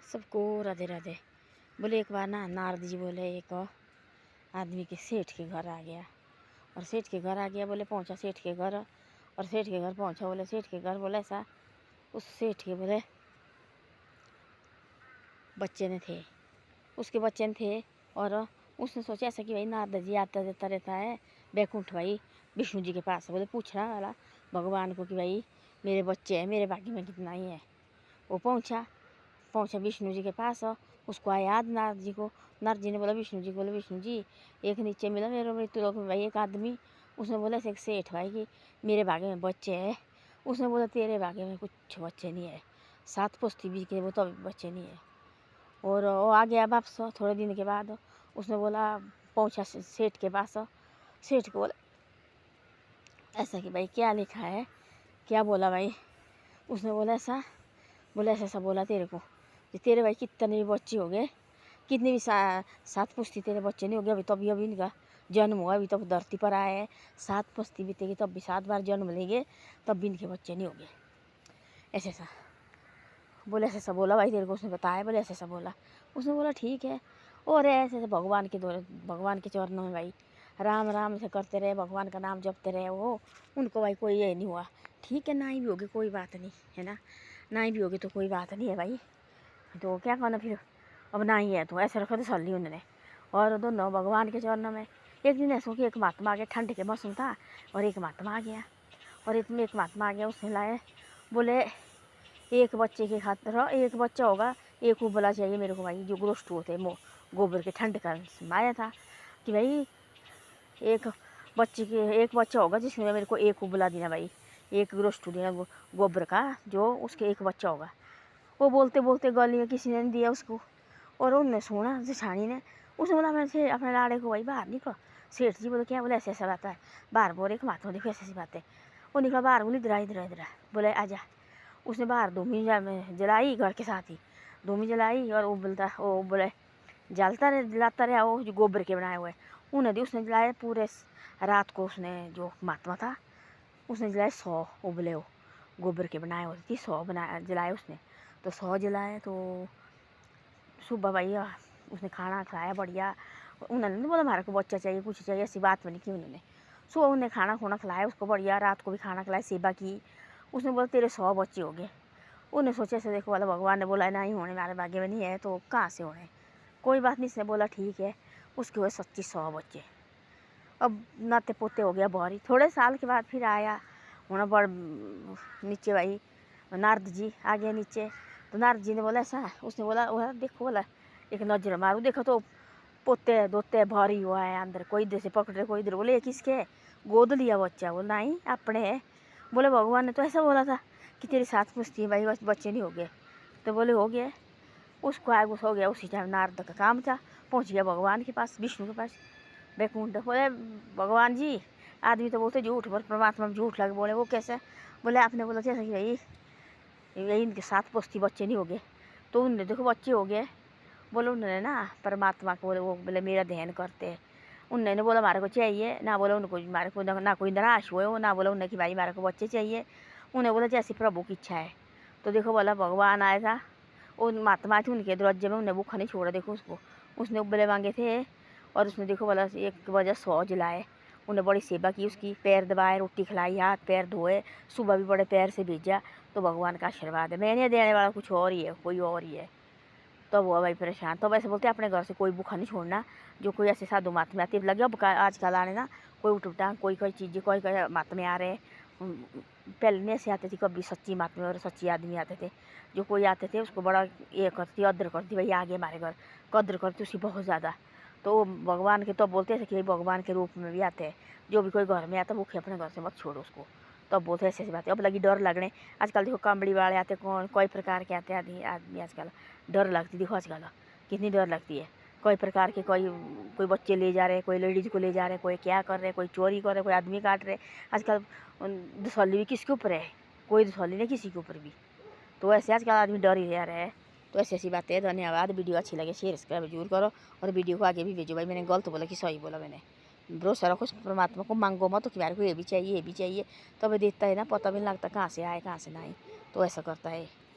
सबको राधे राधे। बोले एक बार ना नारद जी बोले एक आदमी के सेठ के घर आ गया, और सेठ के घर आ गया बोले पहुंचा सेठ के घर, और सेठ के घर पहुंचा बोले सेठ के घर बोले ऐसा उस सेठ के बोले बच्चे ने थे, उसके बच्चे ने थे। और उसने सोचा ऐसा कि भाई नारद जी आता जाता रहता है बैकुंठ भाई विष्णु जी के पास, बोले पूछना वाला भगवान को कि भाई मेरे बच्चे हैं, मेरे भाग्य में कितना ही है। वो पहुंचा विष्णु जी के पास, उसको आया याद नारद जी को। नारद जी ने बोला विष्णु जी को, बोले विष्णु जी एक नीचे मिला मेरे मृत्युलोक में भाई एक आदमी। उसने बोला एक सेठ भाई कि मेरे भाग्य में बच्चे हैं। उसने बोला तेरे भाग्य में कुछ बच्चे नहीं है, 7 पुश्ती भी के वो तो बच्चे नहीं है। और वो आ गया वापस थोड़े दिन के बाद। उसने बोला पहुंचा सेठ के पास, सेठ को बोला ऐसा कि भाई क्या लिखा है, क्या बोला भाई। उसने बोला ऐसा, बोला ऐसा बोला तेरे को कि तेरे भाई कितने भी बच्चे हो गए, कितने भी 7 पुश्ती तेरे बच्चे नहीं हो गए अभी, तो अभी इनका जन्म हुआ, अभी तब धरती पर आए हैं, 7 पुश्ती बीतेगी तब भी 7 बार जन्म लेंगे तब भी इनके बच्चे नहीं हो गए। ऐसा बोले ऐसा बोला भाई तेरे को, उसने बताया बोले ऐसा बोला। उसने बोला ठीक है। और ऐसे भगवान के चरणों में भाई राम राम से करते रहे, भगवान का नाम जपते रहे, वो उनको भाई कोई ये नहीं हुआ। ठीक है ना ही भी होगी कोई बात नहीं है ना, ना ही भी होगी तो कोई बात नहीं है भाई, तो क्या करना फिर, अब ना ही है तो ऐसे रखो तो सल ली उन्होंने। और दोनों भगवान के चरणों में। एक दिन ऐसा कि एक महात्मा आ गया, ठंड के मौसम था, और एक महात्मा आ गया, और इसमें एक महात्मा आ गया, उसने लाए बोले एक बच्चे के खातिर एक बच्चा होगा, एक उबला चाहिए मेरे को भाई, जो ग्रोस्ट होते गोबर के ठंड का आया था कि भाई एक बच्चा होगा जिसमें मेरे को एक उबला देना भाई, एक ग्रोस्ट देना गोबर का, जो उसके एक बच्चा होगा। वो बोलते बोलते गली में किसी ने नहीं दिया उसको, और उनने सुना जेठानी ने। उसने बोला मैं से अपने लाड़े को भाई बाहर निकलो। सेठ जी बोले क्या, बोले ऐसे ऐसा बात है बाहर, बोले एक महात्मा देखो ऐसी बात है। वो निकला बाहर, बोली इधर इधर बोले आजा। उसने बाहर धूमी जलाई, घर के साथ ही धूमी जलाई, और वो बोले जलाता रहा वो जो गोबर के बनाए हुए उन्हें दी। उसने जलाए पूरे रात को, उसने जो महात्मा था उसने जलाए 100 उबले वो गोबर के बनाए होते थे, 100 जलाए उसने। तो 100 जलाए तो सुबह भाई उसने खाना खिलाया बढ़िया। उन्होंने नहीं बोला हमारे को बच्चा चाहिए कुछ चाहिए, ऐसी बात बनी की उन्होंने। सुबह उन्हें खाना खुना खिलाया उसको बढ़िया, रात को भी खाना खिलाया, सेवा की। उसने बोला तेरे 100 बच्चे हो गए। उन्हें सोचा से देखो वाला भगवान ने बोला नहीं होने, हमारे भाग्य में नहीं है तो कहाँ से होने, कोई बात नहीं। इसने बोला ठीक है, उसके हुए सच्ची 100 बच्चे। अब नाते पोते हो गया भारी। थोड़े साल के बाद फिर आया होना बड़ नीचे भाई नारद जी आ गए नीचे। तो नारद जी ने बोला ऐसा, उसने बोला वह देखो बोला एक नजर मारू, देखो तो पोते दोते भारी हुआ है अंदर, कोई इधर से पकड़ रहे कोई इधर। बोले किसके गोद लिया बच्चा, बोला नहीं अपने है। बोले भगवान ने तो ऐसा बोला था कि तेरी 7 पुश्ती है भाई बच्चे नहीं हो गए, तो बोले हो गए। उसको आग हो गया, उसी टाइम नारद का काम था, पहुंच गया भगवान के पास विष्णु के पास बैकुंठ। बोले भगवान जी आदमी तो बोलते झूठ, पर परमात्मा में झूठ लगे। बोले वो कैसे, बोले आपने बोला जैसे कि भाई यही इनके 7 पुश्ती बच्चे नहीं हो गए, तो उनने देखो बच्चे हो गए। बोले उन्होंने ना परमात्मा को बोले वो बोले मेरा ध्यान करते हैं। उन्होंने बोला हमारे को चाहिए ना, बोला उनको हमारे को ना कोई निराश हुए हो, ना बोला उन्हें कि भाई हमारे को बच्चे चाहिए। उन्हें बोला जैसी प्रभु की इच्छा है। तो देखो बोला भगवान आया था, उन महात्मा थे उनके दरवाजे में, उन्हें भूखा नहीं छोड़ा। देखो उसको उसने उबले मांगे थे, और उसने देखो बोला एक वजह 100 जलाए। उन्हें बड़ी सेवा की उसकी, पैर दबाए, रोटी खिलाई, हाथ पैर धोए, सुबह भी बड़े पैर से भेजा। तो भगवान का आशीर्वाद है, मैंने देने वाला कुछ और ही है, कोई और ही है। तो वो भाई परेशान। तो वैसे बोलते अपने घर से कोई भूखा नहीं छोड़ना, जो कोई ऐसे साधु महात्मा आते लगे। अब आजकल आने ना कोई उठा कोई चीज़ें कोई महात्मा आ रहे। पहले नहीं ऐसे आते थे, कभी सच्ची महात्मा और सच्ची आदमी आते थे, जो कोई आते थे उसको बड़ा ये करती कद्र करती, भाई आगे हमारे घर कद्र करती उसकी बहुत ज़्यादा। तो भगवान के तो बोलते थे कि भगवान के रूप में भी आते हैं, जो भी कोई घर में आता भूखे अपने घर से मत छोड़ो उसको। तब बोलते ऐसी ऐसी बातें। अब लगी डर लगने, आजकल देखो कांबड़ी वाले आते, कौन कोई प्रकार के आते आदमी आजकल। डर लगती देखो आजकल कितनी डर लगती है। कोई प्रकार के कोई बच्चे ले जा रहे, कोई लेडीज़ को ले जा रहे, कोई क्या कर रहे, कोई चोरी कर रहे, कोई आदमी काट रहे। आजकल दुसौली भी किसके ऊपर है, कोई दुसौली नहीं किसी के ऊपर भी। तो ऐसे आजकल आदमी डर ही रह रहा है। तो ऐसी ऐसी बातें। धन्यवाद। वीडियो अच्छी लगे शेयर सब्सक्राइब जरूर करो, और वीडियो को आगे भी भेजो भाई। मैंने गलत बोला कि सही बोला मैंने। भरोसा रखो परमात्मा को, मांगो मत कि मेरे को ये भी चाहिए ये भी चाहिए, तब देता है ना, पता भी नहीं लगता कहाँ से आए कहाँ से नहीं। तो ऐसा करता है।